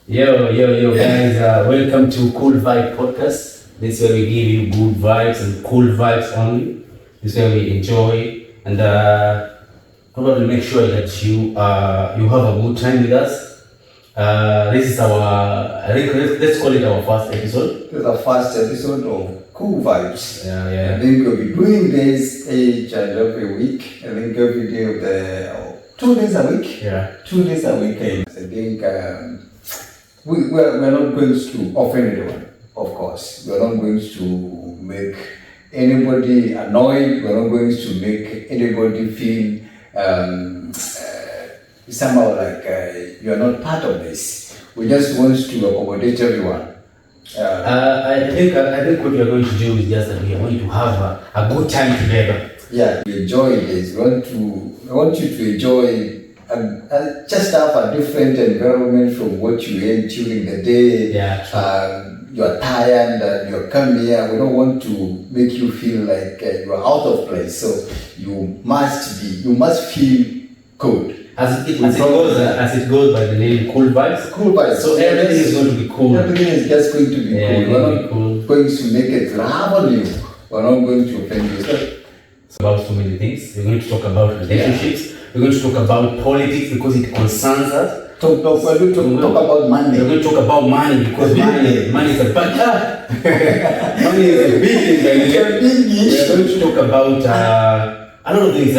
Yo, guys, welcome to Cool Vibe Podcast. This is where we give you good vibes and cool vibes only. This is where we enjoy and probably make sure that you have a good time with us. This is I think let's call it our first episode. This is the first episode of Cool Vibes. Yeah. I think we'll be doing this each and every week. I think every day of the 2 days a week. Yeah. 2 days a week. I think we're not going to offend anyone, of course. We're not going to make anybody annoyed. We're not going to make anybody feel somehow like you're not part of this. We just want to accommodate everyone. I think what we are going to do is just that we are going to have a good time together. Yeah, we enjoy this. We want you to enjoy just have a different environment from what you ate during the day. Yeah. You're tired and you're coming here. We don't want to make you feel like you're out of place. So you must feel good. As it goes by the name Cool Vibes. Cool Vibes. So everything is going to be cool. Everything is just going to be cool. We're not going to make it loud on you. We're not going to offend you. It's about so many things. We're going to talk about relationships. Yeah. We're going to talk about politics because it concerns us. We're going to talk about money. We're going to talk about money because money is a big money is a big thing. We're going to talk about a lot of things.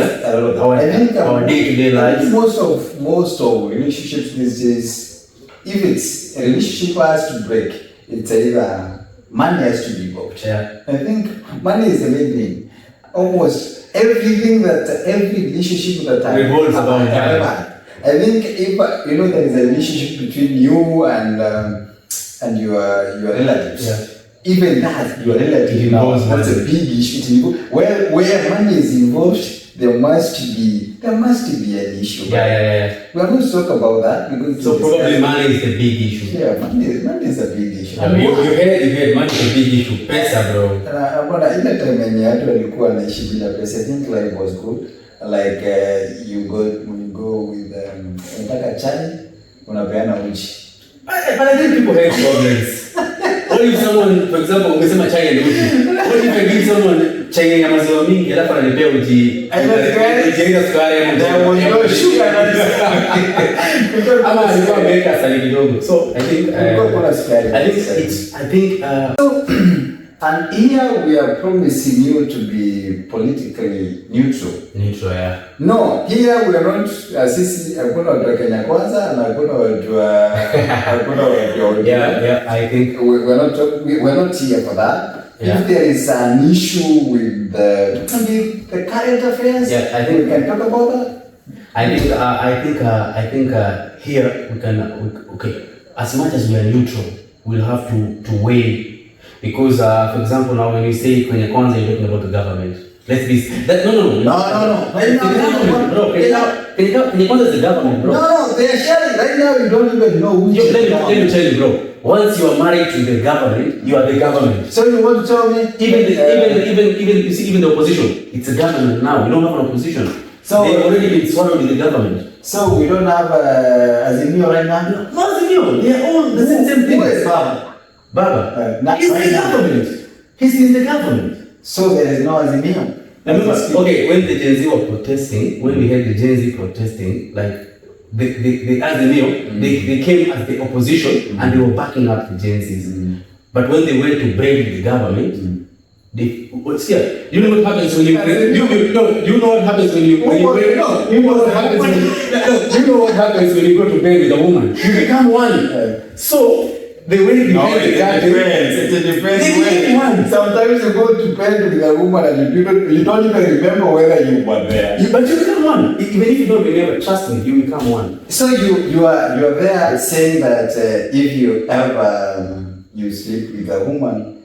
Our day-to-day lives. Most of relationships these days, if it's a relationship has to break, it's either money has to be involved. Yeah. I think money is the main thing. Almost every relationship that I revolves about that. I think if there is a relationship between you and your relatives. Yeah. Even that, your relative involves. That's a big issue. Where money is involved, there must be an issue. Yeah. We are going to talk about that. So probably money is the big issue. Yeah, money is a big issue. I mean, you heard money is a big issue. Pesa, bro. Ile time yenye watu walikuwa wanaishi bila pesa, I think life was good. Like you go with unataka chai, unapeana uji. But I think people have problems. What if someone, for example, umesema chai and uji? What if I give someone chai yenye maziwa mingi alafu ananipea uji? Jenga sukari ama no sugar ama alikuwa ameweka asali kidogo. So I think and here we are promising you to be politically neutral. Yeah. No, here we are not sisi hakuna watu wa Kenya kwanza na hakuna watu wa Yeah, I think we're not here for that. Yeah. If there is an issue with the current affairs, yeah, I think we can talk about that. I think here we can okay, as much as we are neutral, we'll have to weigh. Because, for example, now when you say kwenye kwanza, you're talking about the government. Let's be that. No. Kwenye kwanza is the government, bro. No, they are sharing right now. You don't even know which. Let me tell you, bro. Once you are married to the government, you are the government. So you want to tell me? Even the opposition, it's a government now. We don't have an opposition. So they've already been swallowed in the government. So we don't have Azimio right now. No Azimio. They are all the same thing. Who is Baba? He's in the government. He's in the government. So there is no Azimio. Okay, when the Gen Z were protesting, when we had the Gen Z protesting, like the Azimio, they came as the opposition and they were backing up the Gen Zs. But when they went to break the government, you know what happens when you know what happens when you go to bed with a woman. You become one. So the way behind the curtain, it's a different way. Sometimes you go to bed with a woman and you don't even remember whether you were there. But you become one. Even if you don't remember, trust me, you become one. So you are there saying that if you ever you sleep with a woman,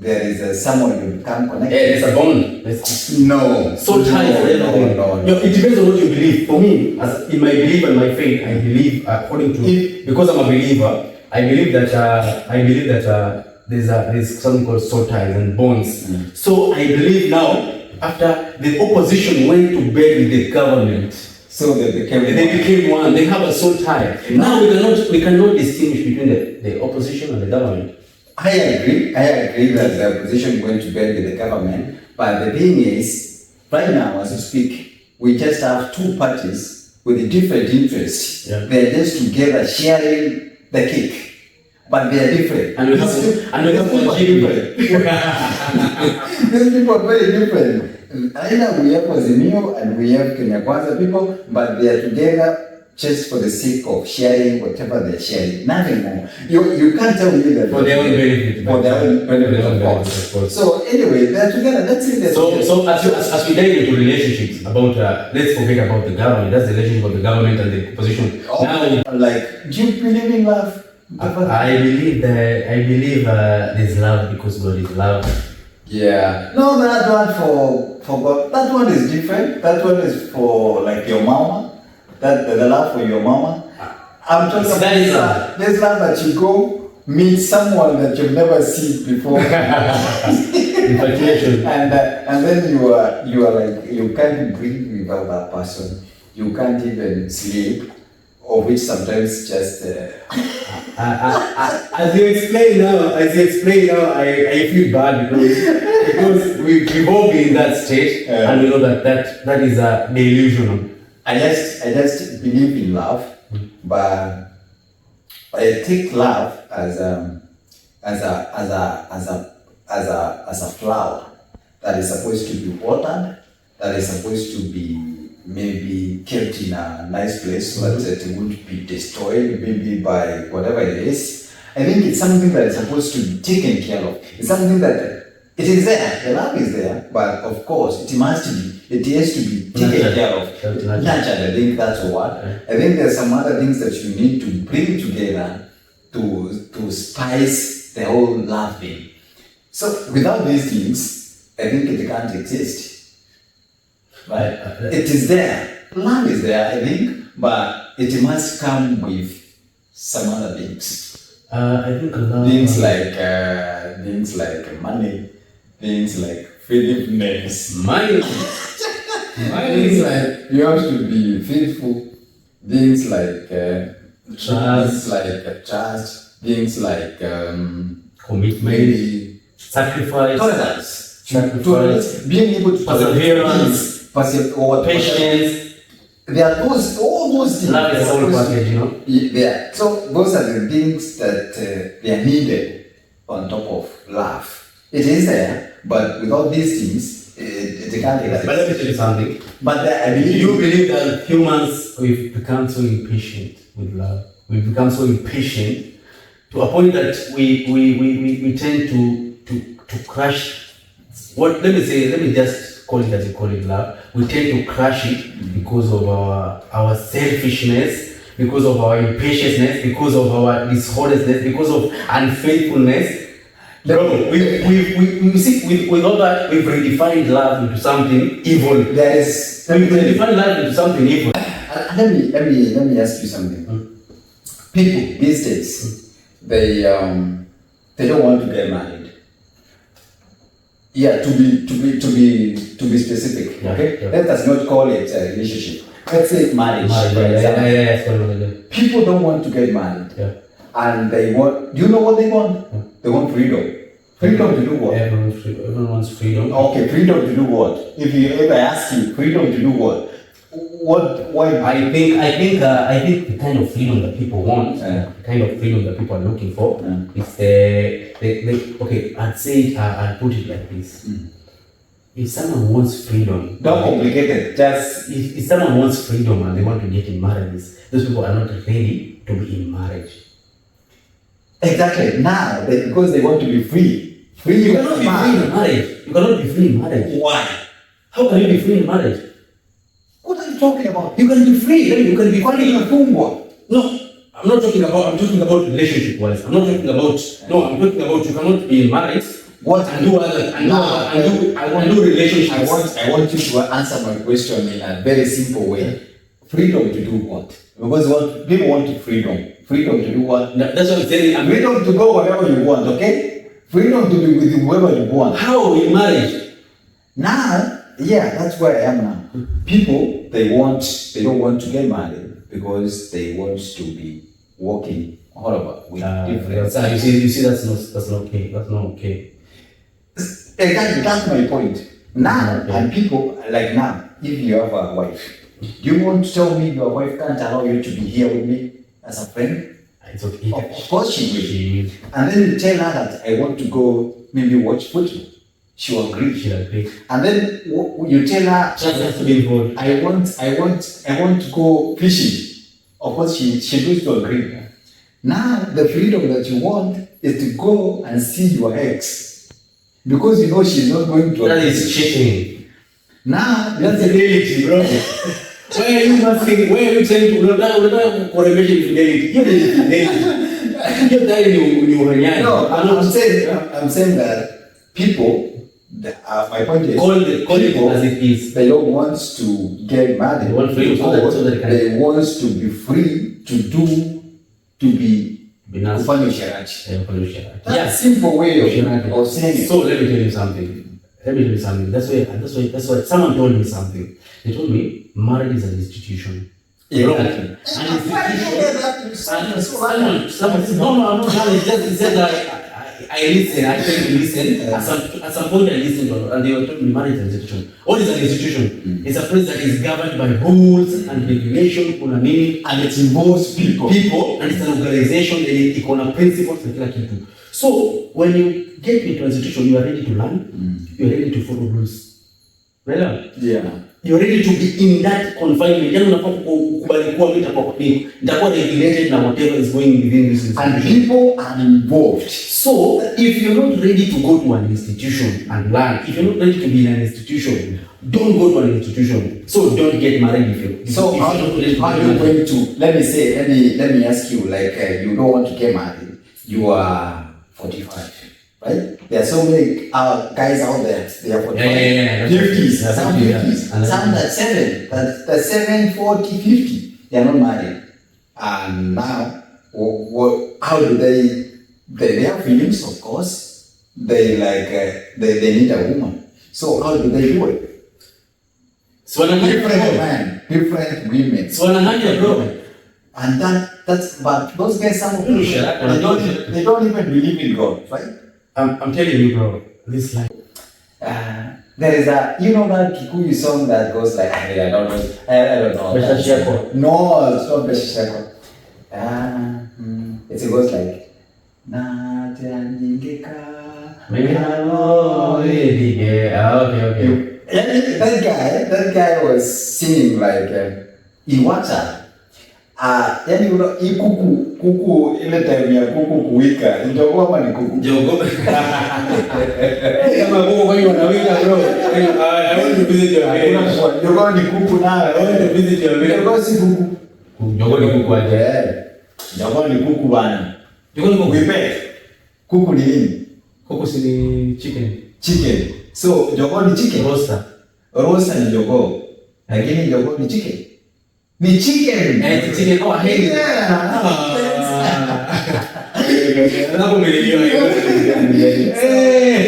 there is someone you become connected. Yeah, there's a bond. No. So tight for everything. No. It depends on what you believe. For me, as in my belief and my faith, I believe according to because I'm a believer. I believe that there's something called soul ties and bonds. So I believe now, after the opposition went to bed with the government, So they became They one. became one. They have a soul tie. Now we cannot distinguish between the opposition and the government. I agree that the opposition went to bed with the government, but the thing is, right now as we speak, we just have two parties with different interests. Yeah. They're just together sharing the cake, but they are different. And we have These people are different. These people are very different. Either we have Azimio and we have Kenya Kwanza people, but they are together just for the sake of sharing whatever they're sharing, nothing more. You can't tell me that For their own benefit. For their own benefit, of of course. course. So anyway, they're together. Let's see this. So as we dive into relationships about let's forget about the government. That's the relationship of the government and the opposition. Now, Like, do you believe in love? I believe there's love because God is love. Yeah. No, that one for God. That one is different. That one is for like your mama. That the love for your mama. I'm talking That is about this love that you go meet someone that you've never seen before. Infatuation. And then you are like, you can't breathe without that person. You can't even sleep, or which sometimes just. As you explain now, I feel bad because we've all been in that state, and we know that is delusional. I just believe in love, but I take love as a flower that is supposed to be watered, that is supposed to be maybe kept in a nice place so that it won't be destroyed maybe by whatever it is. I think it's something that is supposed to be taken care of. It's something that it is there, the love is there, but of course it has to be taken care of. Nurtured, I think that's what. I think there's some other things that you need to bring together to spice the whole love thing. So without these things, I think it can't exist. Right? It is there. Love is there, I think, but it must come with some other things. I think love. Things like money, things like faithfulness. Money. Things like you have to be faithful. Things like trust. Things like Commitment. maybe Sacrifice. tolerance. Being able to Perseverance. or Patience. There are all those things. Love is a whole package, you know. Yeah. So those are the things that they are needed on top of love. It is there, but without these things, it can't exist. But let me tell you something. But I Do believe you believe that humans, we've become so impatient with love? We've become so impatient to a point that we tend to crush. Let me just call it as you call it, love. We tend to crush it because of our selfishness, because of our impatience, because of our dishonestness, because of unfaithfulness. Bro, we see with all that we've redefined love into something evil. We've redefined love into something evil. Let me ask you something. People these days, they don't want to get married. Yeah, to be specific. Yeah, Okay, yeah. let us not call it a relationship. Let's say marriage. For example. Yeah. People don't want to get married, Yeah. and they want. Do you know what they want? They want freedom. Freedom to do what? Everyone wants freedom. Okay, freedom to do what? If I ask you, freedom to do what? What? Why? I think the kind of freedom that people want, Yeah. the kind of freedom that people are looking for, Yeah. is the okay. I'd put it like this: if someone wants freedom, Don't complicate it. Just if someone wants freedom and they want to get in marriages, those people are not ready to be in marriage. exactly now because they want to be free. Free. You cannot be free in marriage. You cannot be free in marriage. Why? How can you be free in marriage? What are you talking about? You can be free. You can be free. Mfungwa. No, I'm talking about relationship wise. I'm talking about you cannot be in marriage What? and do relationship. I want you to answer my question in a very simple way. Freedom to do what? Because people want freedom. Freedom to do what? That's what I'm saying. Freedom to go wherever you want, okay? Freedom to be with whoever you want. How in marriage? Now, Yeah, that's where I am now. People, they don't want to get married because they want to be working all over with different. You see, that's not okay. That's not okay. Exactly, that's my point. Now, Okay. and people, like now, if you have a wife, do you want to tell me your wife can't allow you to be here with me as a friend? It's okay. Of course she will. She will. And then you tell her that I want to go maybe watch football. She will agree. She'll agree. And then you tell her, Just has to be involved. I want to go fishing. Of course, she goes to agree. Now, the freedom that you want is to go and see your ex. Because you know she's not going to That agree. is cheating. Now, That's the reality, bro. Where are you asking? Where are you saying to unataka kurembesha infidelity? Hiyo ni infidelity. Hiyo tayari ni uhanyani. no, I'm saying that people, my point is, Call it people, as it is. they don't want to get married. They want freedom so that they can- they want to be free to be Binafsi. kufanya usherati. That's Yeah. a simple way Usherati. of saying it. So let me tell you something. That's why someone told me something. They told me marriage is an institution. Exactly. An institution. Someone, no, I'm not trying. It's just said that I listen. I tend to listen. At some point, I listened to them, and they were telling me marriage is an institution. What is an institution? It's a place that is governed by rules and regulation. Kuna nini? And it involves people. And it's an organization. Iko na principles na kila kitu. So when you get into an institution, you are ready to learn. You are ready to follow rules. Right? Yeah. You are ready to be in that confinement. Yaani unafaa kukubali kuwa nitakuwa regulated na whatever is going within this institution. And people are involved. So if you're not ready to go to an institution and learn, if you're not ready to be in an institution, don't go to an institution. So don't get married if you. So how are you going to? Let me ask you. Like you don't want to get married. You are 45, right? There are so many guys out there. They are 45, Yeah. 50s, Yeah, some 50s, and some that 7, that 7, 40, 50. They are not married. And now, how do they? They have feelings, of course. They they need a woman. So how do they do it? Different men, different women. So bro. And that's but those guys, some of them, Shut up. they don't even believe in God, right? I'm telling you, bro. This life. There is that Kikuyu song that goes like, I don't know. Besha Sheko. No, it's not Besha Sheko. It goes like, Okay. That guy was singing like in WhatsApp. Yani hii kuku ile time ya kuku kuwika ndio kama ni kuku Jogo. Kama kuku kwa hiyo wanawika bro. I want to visit your village. ndio ni kuku na I want to visit your village. ndio si kuku. Jogo ni kuku aje. Ndio ni kuku bana. Jogo ni kuku. Kuku ni nini? Kuku si chicken. Chicken. So jogo ni chicken. Roaster. Roaster ni jogo. Lakini jogo ni chicken. Ni chicken. Chicken. Oh, hey. Yeah. Hapo umenielewa hiyo.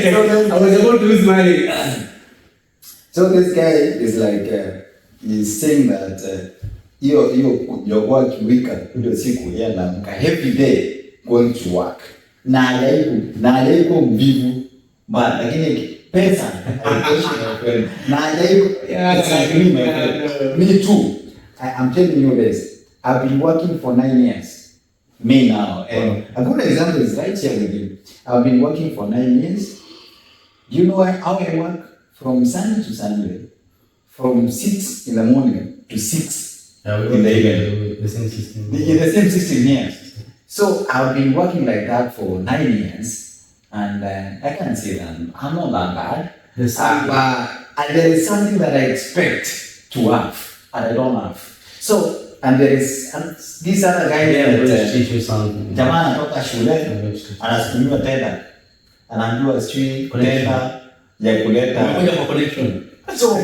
I was about to lose money. So this guy is like he's saying that hiyo jogo akiwika ndio siku yeye anaamka every day going to work. Na hajaiku mvivu. Lakini pesa haitoshi my friend. Na hajaiku me too. I'm telling you this. I've been working for 9 years. Me now. And a good example is right here with you. I've been working for 9 years. Do you know how I work? From Sunday to Sunday. From 6 in the morning to 6 in the evening. The same system. In the same 16 years. So I've been working like that for 9 years. And I can't say that I'm not that bad. And there is something that I expect to have. And I don't have. So, and there is this other guy there that teach you something. jamaa anatoka shule anasukumiwa tenda, anaambiwa sijui tenda ya kuleta Unakuja kwa connection. so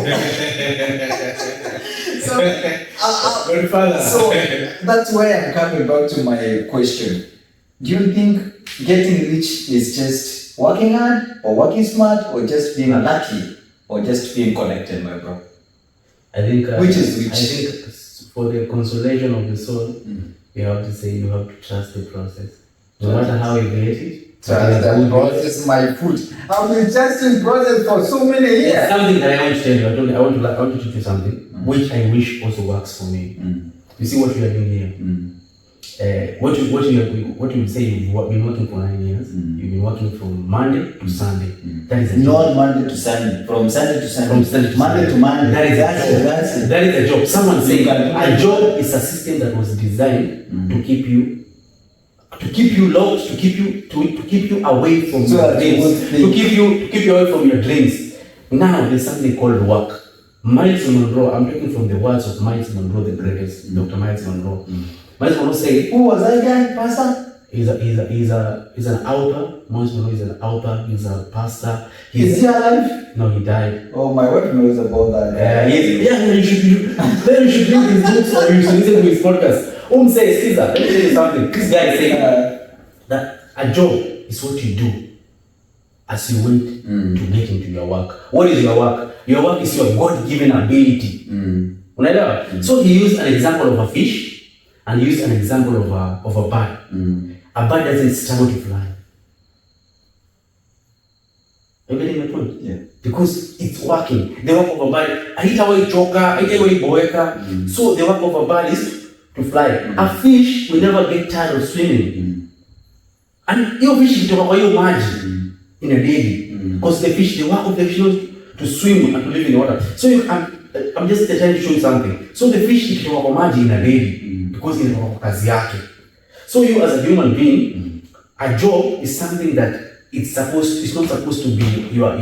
that's why I'm coming back to my question. Do you think getting rich is just working hard or working smart or just being lucky or just being connected, my bro? I think which is which? I think for the consolation of the soul, you have to say you have to trust the process. No matter how you get it. Trust the process, my foot. I've been trusting process for so many years. It's something that I want to tell you. I want to teach you something which I wish also works for me. You see what we are doing here. What you say you've been working for 9 years. You've been working from Monday to Sunday. That is a not job. Monday to Sunday. From Sunday to Sunday. From Sunday to Monday Sunday. to Monday. That is a job. Someone saying a job is a system that was designed to keep you locked, to keep you away from your dreams, to keep you away from your dreams. Now there's something called work. Miles Monroe, I'm talking from the words of Miles Monroe, the greatest, Dr. Miles Monroe. Miles Monroe said, who was that guy, pastor? He's an author. Miles Monroe is an author. He's a pastor. Is he alive? No, he died. Oh, my wife knows about that. You should read his books or you should listen to his podcast. Says, Caesar, let me tell you something. This guy is saying that a job is what you do as you wait to get into your work. What is your work? Your work is your God-given ability. So he used an example of a fish and he used an example of a bird. A bird doesn't struggle to fly. Are you getting my point? Yeah. Because it's working. The work of a bird, so the work of a bird is to fly. A fish will never get tired of swimming. And your fish is in a day. Because the work of the fish is to swim and to live in the water. So I'm just trying to show you something. So the fish is in a day because it's kazi yake. So you as a human being, a job is something that it's not supposed to be your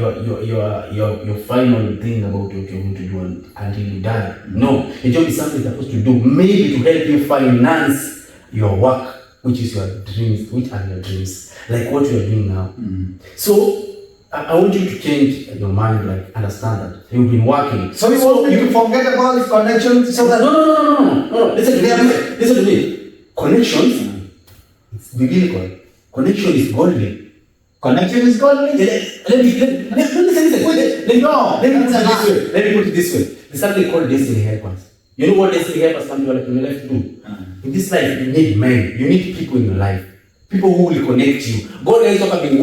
final thing about what you're going to do until you die. No, a job is something you're supposed to do maybe to help you finance your work, which is your dreams, which are your dreams, like what you are doing now. So I want you to change your mind, like understand that you've been working. So you want me to forget about this connection so that no. Listen to me. Connections, it's biblical. Connection is godly. Connection is godly. Let me put it this way. There's something called destiny helpers. You know what destiny helpers come to your life to do? In this life, you need men. You need people in your life. People who will connect you. God is not coming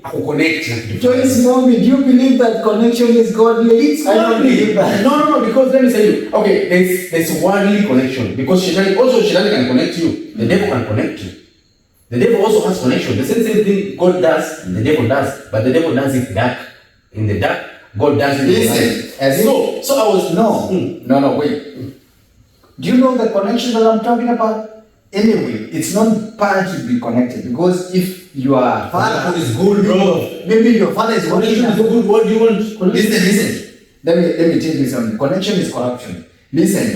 connect you. Joyce, mommy, do you believe that connection is godly? It's godly. No, because let me tell you. Okay, there's worldly connection. Because Shaitan can connect you. The devil can connect you. The devil also has connection. The same thing God does, the devil does. But the devil does it dark. In the dark, God does it in the light. So I was... No, wait. Do you know the connection that I'm talking about? Anyway, it's not bad to be connected, because if your father is good, bro. Maybe your father is working. Good. What do you want? Listen. Let me tell you something. Connection is corruption. Listen.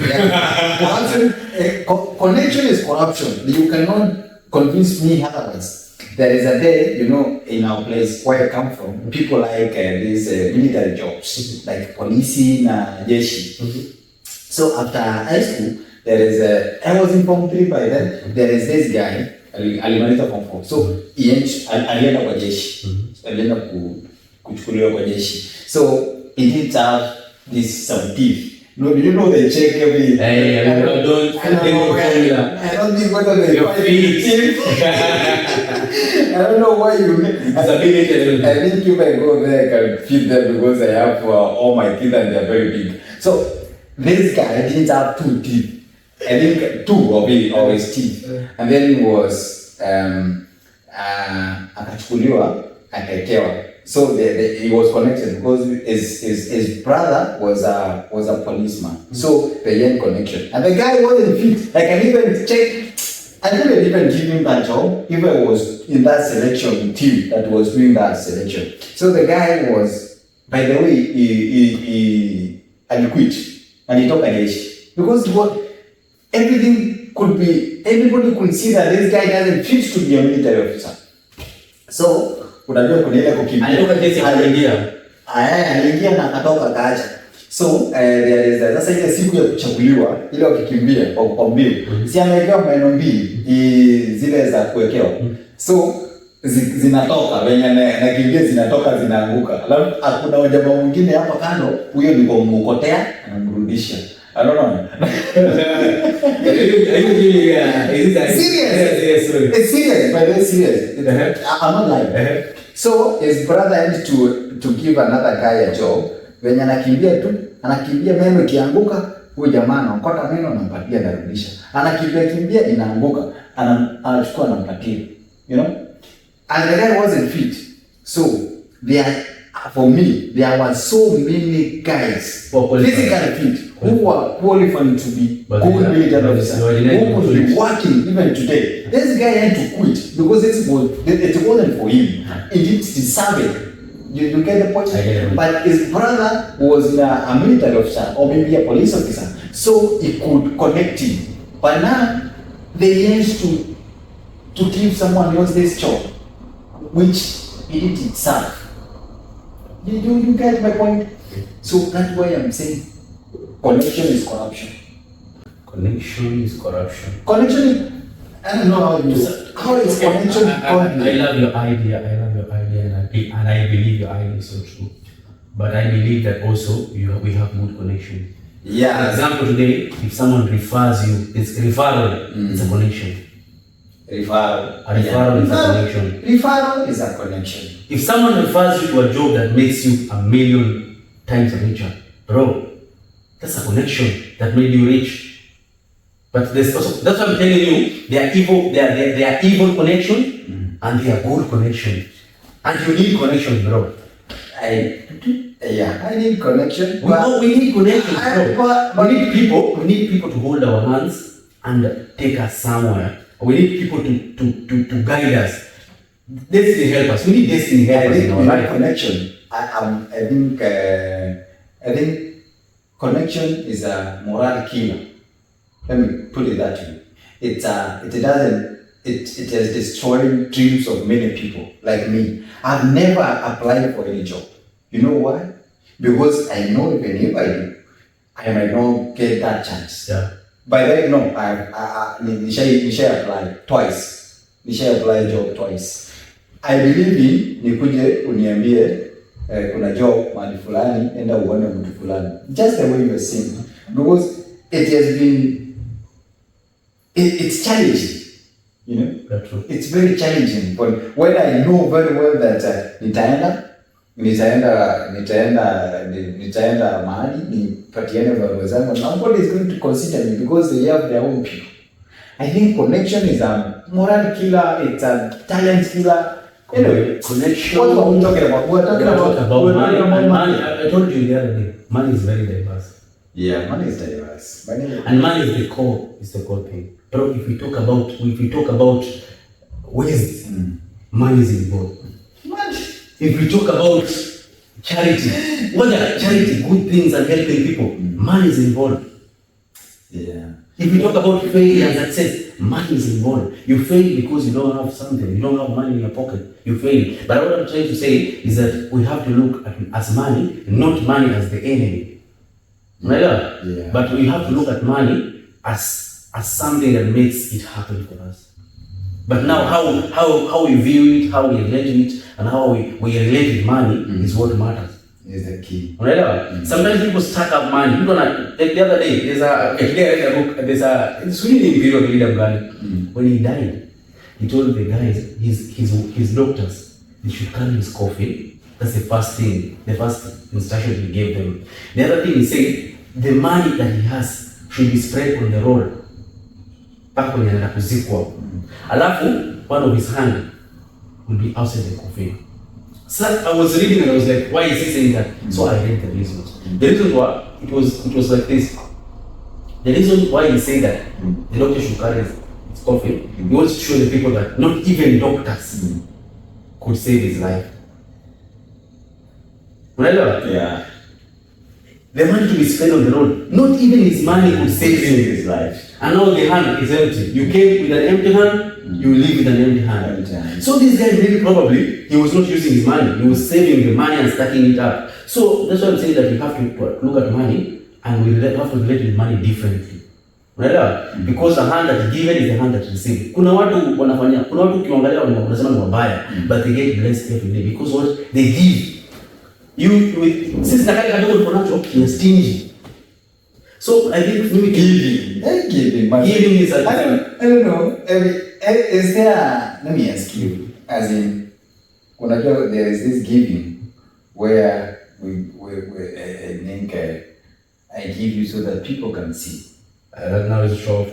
Connection is corruption. You cannot convince me otherwise. There is a day, in our place where I come from, people like these military jobs, like police and jeshi. So after high school, I was in Form 3 by then. There is this guy, alimaliza Form 4. So alienda kwa jeshi. Alienda kuchukuliwa kwa jeshi. So he didn't have this some teeth. No, do you know they check every... I don't think whether they your feet. I don't know why you... I think you might go there and feed them because I have all my teeth and they're very big. So this guy didn't have 2 teeth. I think 2 of his teeth. And then he was akachukuliwa, akaekewa. So he was connected because his brother was a policeman. So they had connection. And the guy wasn't fit. Like I didn't even give him that job. Even was in that selection team that was doing that selection. So the guy was, by the way, he quit and he took a jeshi. Because everybody could see that this guy doesn't fit to be a military officer. So unajua kuna ile kukimbia. Aliingia na akatoka kaacha. So there is sasa ile siku ya kuchaguliwa ile wakikimbia kwa mbio. Si amewekewa maneno mbili zile za kuwekewa. So zinatoka wenye nakimbia zinatoka zinaanguka, alafu kuna jamaa mwingine hapa kando, huyo ni kwa mkotea anamrudisha. I don't know. Are you giving is it serious? Sorry. It's serious, but it's serious. I'm not lying. So his brother had to give another guy a job. Wenye anakimbia meno ikianguka, huyo jamaa anaokota meno anampatia anarudisha. Anakimbia inaanguka, anachukua anampatia. You know? And the guy wasn't fit. So for me, there were so many guys physically fit who were qualified to be good military officers, who could be working even today. This guy had to quit because it wasn't for him. He didn't deserve it. You get the point? But his brother was a military officer or maybe a police officer, so he could connect him. But now they used to give someone else this job, which he didn't deserve. You get my point? So that's why I'm saying connection is corruption. Connection is corruption. Connection, I don't know how is connection. I love your idea. And I believe your idea is so true. But I believe that also we have good connection. Yeah. For example, today, if someone refers you, it's referral. It's a connection. Referral. A referral is a connection. Referral is a connection. If someone refers you to a job that makes you 1,000,000 times richer, bro, that's a connection that made you rich. But there's also, that's what I'm telling you, they are evil connection and they are good connection. And you need connection, bro. I need connection. We need connection, bro. We need people to hold our hands and take us somewhere. We need people to guide us. Destiny help us. We need destiny help us in our life. Connection. I think connection is a moral killer. Let me put it that way. It has destroyed dreams of many people like me. I've never applied for any job. You know why? Because I know even if I do, I might not get that chance. Yeah. By the way, no, nisha apply twice. Nisha apply job twice. I believe in nikuje uniambie kuna job mahali fulani, enda uone mtu fulani. Just the way you are saying, because it has been, it's challenging. You know, that's true. It's very challenging. But when I know very well that nitaenda mahali nipatiane barua zangu, nobody is going to consider me because they have their own people. I think connection is a moral killer. It's a talent killer. Anyway, connection. What are we talking about? We're talking about money. I told you the other day, money is very diverse. Yeah, money is diverse. And money is the core thing. But if we talk about waste, money is involved. If we talk about charity, what are charity? Good things and helping people. Money is involved. Yeah. If we talk about failure and success, money is involved. You fail because you don't have something. You don't have money in your pocket. You fail. But what I'm trying to say is that we have to look at as money, not money as the enemy. Yeah. But we have to look at money as something that makes it happen for us. But now how we view it, how we relate to it, and how we relate with money is what matters. Is the key. Sometimes people stack up money. People like the other day, it's really period William Gani. When he died, he told the guys, his doctors, they should carry his coffin. That's the first thing, the first instruction he gave them. The other thing he said, the money that he has should be spread on the road. Back when he had kuzikwa. Alafu, one of his hand will be outside the coffin. So I was reading and I was like, why is he saying that? So I read the reasons. The reason why it was like this. The reason why he said that the doctor should carry his coffin, he wants to show the people that not even doctors could save his life. Yeah. The money to be spent on the road, not even his money could save his life. And now the hand is empty. You came with an empty hand, you leave with an empty hand. So this guy really probably, he was not using his money. He was saving the money and stacking it up. So that's why I'm saying that we have to look at money and we have to relate with money differently. Unaelewa? Because the hand that given is the hand that receive. Kuna watu ukiangalia wanasema ni wabaya, but they get blessed every day because what they give. Since nakali kadogo tuko nacho, ni stingy. So I think giving is a I don't know. Is there, let me ask you, as in, there is this giving where I think I give you so that people can see. That now is a show.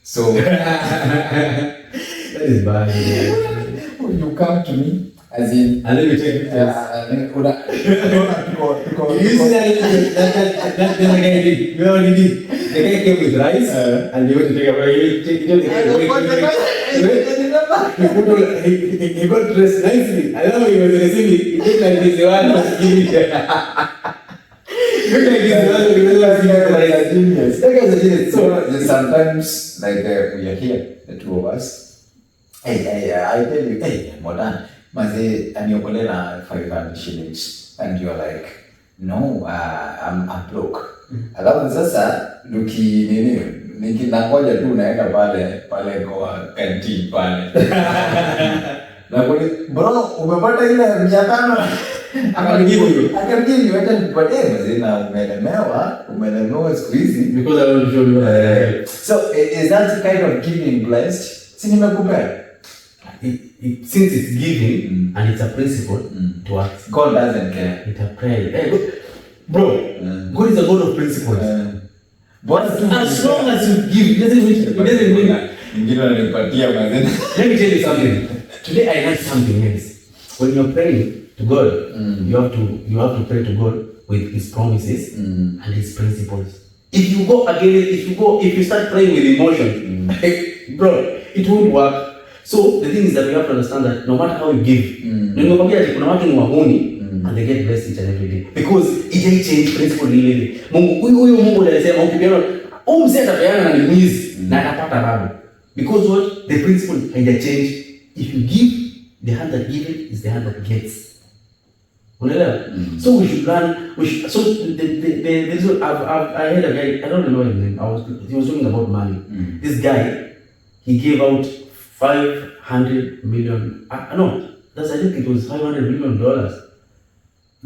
So that is bad. You come to me, as in, and then we take it. The guy came with rice, and you went to take a he got dressed nicely. I don't know he was receiving. He looked like he's the one who was giving it. He looked like he's the one who was giving it. That guy's a genius. So sometimes, like we are here, the two of us. I tell you, hey, Modern, Maze, aniokolela 500 shillings, and you're like, no, I'm broke. Alafu sasa nikinangoja tu naenda pale kwa canteen pale. Na bro, umepata ile 500? Akanijibu hata nipatie mzee na umelemewa siku hizi because I want to show you. So is that kind of giving blessed? Si nimekupea. Since it's giving and it's a principle to act. God doesn't care. It's a prayer. Hey, bro, God is a God of principles. As long as you give, it doesn't mean that. Let me tell you something. Today I learned something else. When you're praying to God, you have to pray to God with His promises and His principles. If you start praying with emotion, bro, it won't work. So the thing is that we have to understand that no matter how you give, kuna watu ni wahuni and they get blessed each and every day because it change principle ile. Huyo Mungu anasema ukipeana mzee atapeana na ni mwizi na atapata bado. Because what the principle haija change. If you give, the hand that gives is the hand that gets. Unaelewa? So we should learn. So I heard a guy, I don't remember his name. He was talking about money. This guy, he gave out 500 million. No, I think it was $500 million.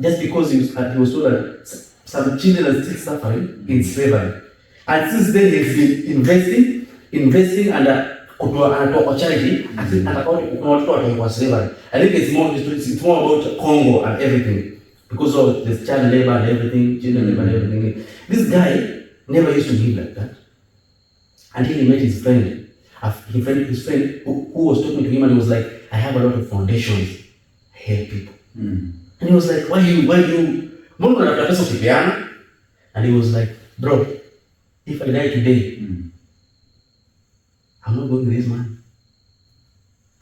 Just because he was told that some children are still suffering in slavery. And since then he's been investing and kwa charity and about slavery. I think it's more about Congo and everything. Because of the child labor and everything, children labor and everything. This guy never used to give like that. Until he met his friend. His friend who was talking to him and he was like, I have a lot of foundations. I help people. And he was like, why you Mungu anataka pesa ukipeana? And he was like, bro, if I die today, I'm not going to raise money.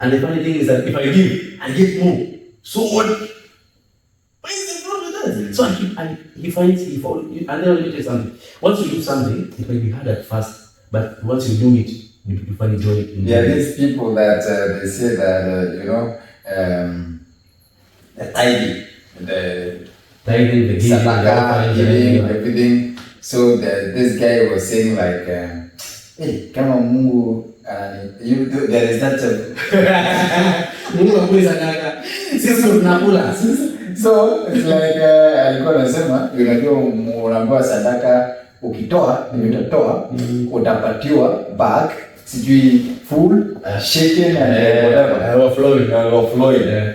And the funny thing is that if I give, I get more. So what? Why is the problem with that? So he finds, and then let me tell you something. Once you do something, it may be hard at first, but once you do it, you find joy in it. There are these people that they say that, the tithing, the giving, everything. So this guy was saying like, hey, kama Mungu, there is that. Mungu akulisanyaka. Sisi tunakula. So it's like alikuwa anasema unaambiwa sadaka ukitoa utapatiwa back sijui full shaken and whatever overflowing.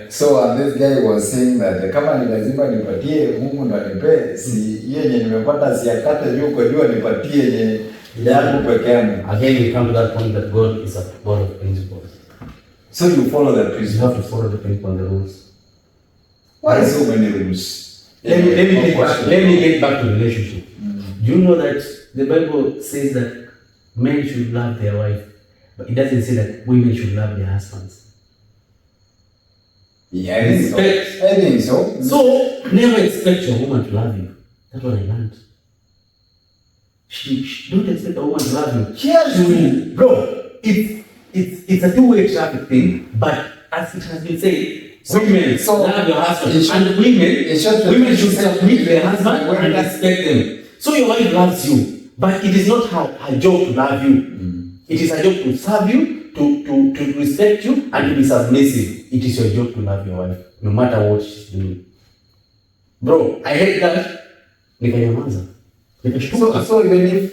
So and this guy was saying that kama ni lazima nipatie Mungu ndo anipe si yeye nimepata siakata juu kwa jua nipatie yenye yangu peke yangu. Again we come to that point that God is a God of principles. So you follow the principles. You have to follow the principle and the rules. Why so many rules? Let me get back to relationship. Do you know that the Bible says that men should love their wife, but it doesn't say that women should love their husbands. Yeah, I think so. So never expect your woman to love you. That's what I learned. Don't expect a woman to love you. She will, bro. It's a two-way traffic thing, but as it has been said, women love your husband, and women should submit their husband and respect them. So your wife loves you, But it is not her job to love you. It is her job to serve you, to respect you, and to be submissive. It is your job to love your wife, no matter what she's doing. Bro, I hate that. Nikanyamaza. So even if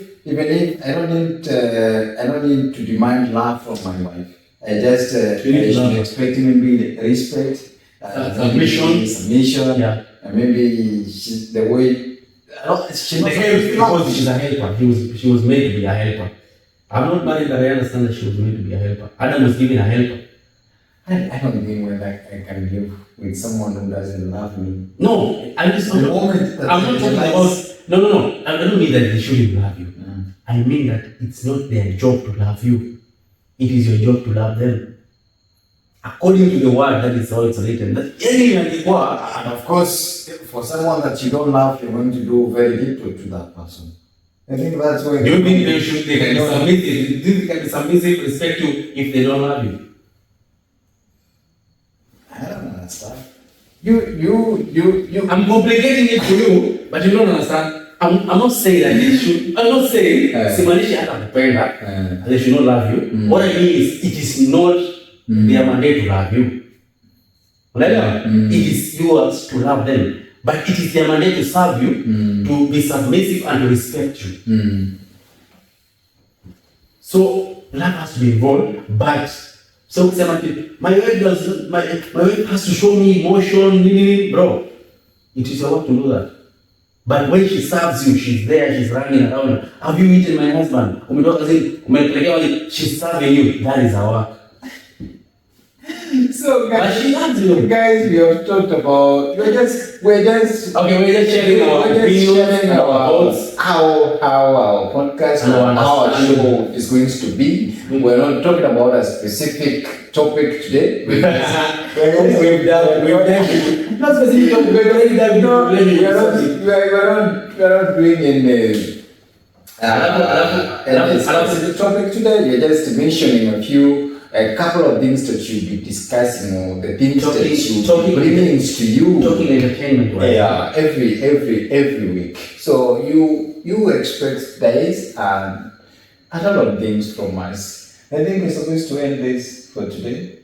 I don't need to demand love from my wife. I just expect maybe respect, submission, yeah. And maybe the way. Because she's a helper. She was made to be a helper. I'm not married, but I understand that she was made to be a helper. Adam was given a helper. I don't think I can live with someone who doesn't love me. No, I'm not talking about. No. I don't mean that they shouldn't love you. I mean that it's not their job to love you. It is your job to love them. According to the word, that is how it's written. And of course, for someone that you don't love, you're going to do very little to that person. I think that's why. Do you mean they can be submissive? They can be submissive, respect you if they don't love you? I don't understand. I'm complicating it for you, but you don't understand. I'm not saying that they should. I'm not saying simanishi hata kupenda. They should not love you. What I mean is, it is not their mandate to love you. It is yours to love them, but it is their mandate to serve you, to be submissive and to respect you. So love has to be involved, but so my wife has to show me emotion, bro. It is your work to do that. But when she serves you, she's there, she's running around. Have you eaten, my husband? She's serving you. That is our work. So guys, but she loves you. Guys, we have talked about we're just sharing our opinions, our thoughts, how our podcast and how our show is going to be. We're not talking about a specific topic today. We've done not specific topic. We're not doing any specific topic today. We're just mentioning a couple of things that you'll be discussing, or the things that you'll be bringing to you. Talking entertainment, right? Yeah, every week. So you expect days and a lot of things from us. I think we're supposed to end this for today.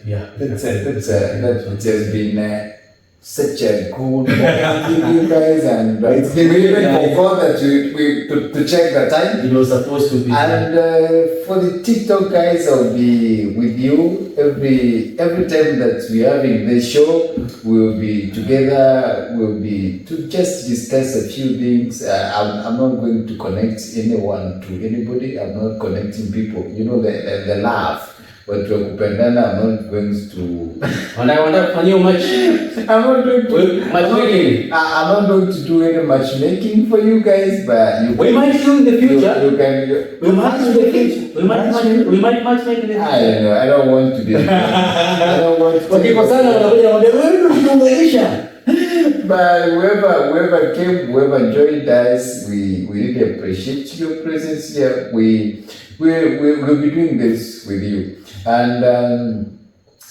Yeah. That has been such a good moment with you guys, and it's been even forgot that to check the time. It was supposed to be. And for the TikTok guys, I'll be with you every time that we're having this show. We'll be together. We'll be to just discuss a few things. I'm not going to connect anyone to anybody. I'm not connecting people. You know the laugh. But I'm not going to. And I want to find much. I'm not going to matchmaking. I'm not going to do any matchmaking for you guys, but we might do in the future. You can. We might do in the future. We might matchmake in the future. I don't know. I don't want to be. I don't want to. Okay, but whoever came, whoever joined us, we really appreciate your presence here. We'll be doing this with you. And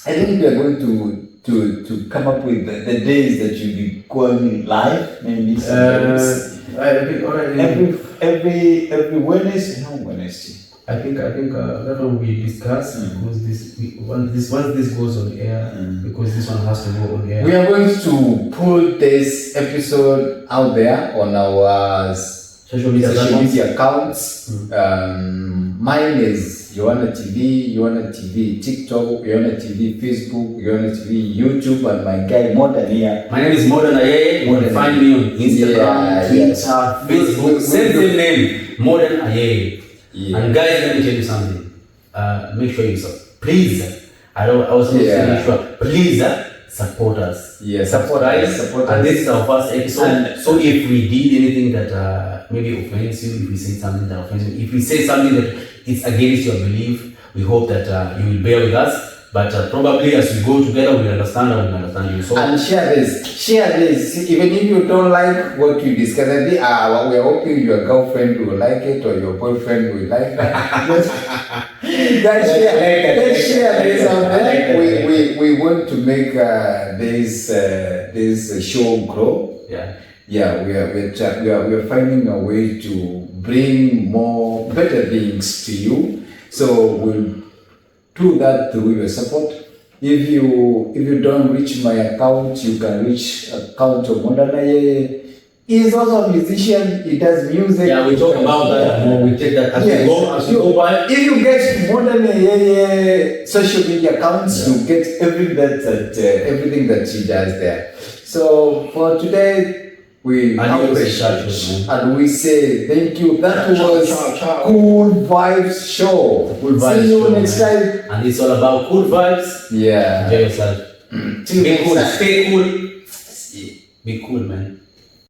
I think we are going to come up with the days that you'll be going live, maybe every Wednesday. No, Wednesday. I think that one we discuss because once this goes on air, because this one has to go on air. We are going to put this episode out there on our social media accounts. Mine is Yohana TV, TikTok, Yohana TV, Facebook, Yohana TV, YouTube, and my guy Modern here. My name is Modern Aye. You can find me on Instagram, Twitter, Facebook. Same name, Modern Aye. Yeah. And guys, let me tell you something. Make sure you support. Please, I was not saying sure. Please support us. Yeah, support us. And this is our first episode. So if we did anything that maybe offends you, if we say something that offends you, if we say something that it's against your belief, we hope that you will bear with us. But probably as we go together, we'll understand and we'll understand you. So and share this. Even if you don't like what you discuss, we are hoping your girlfriend will like it or your boyfriend will like that. Let's share this out there. We want to make this show grow. yeah, we are finding a way to bring more better things to you. So we'll do that through your support. If you don't reach my account, you can reach account of Mondanaye. He is also a musician. He does music. Yeah, we talk about that more. We take that as Yes. we go by. If you get Mondanaye social media accounts, you get everything that she does there. So for today, we appreciate and we say thank you. That was Cool Vibes Show. Cool Vibes See you Show, next man. time. And it's all about cool vibes. Yeah. Enjoy yourself. Till Be next cool. time. Stay cool. Be cool, man.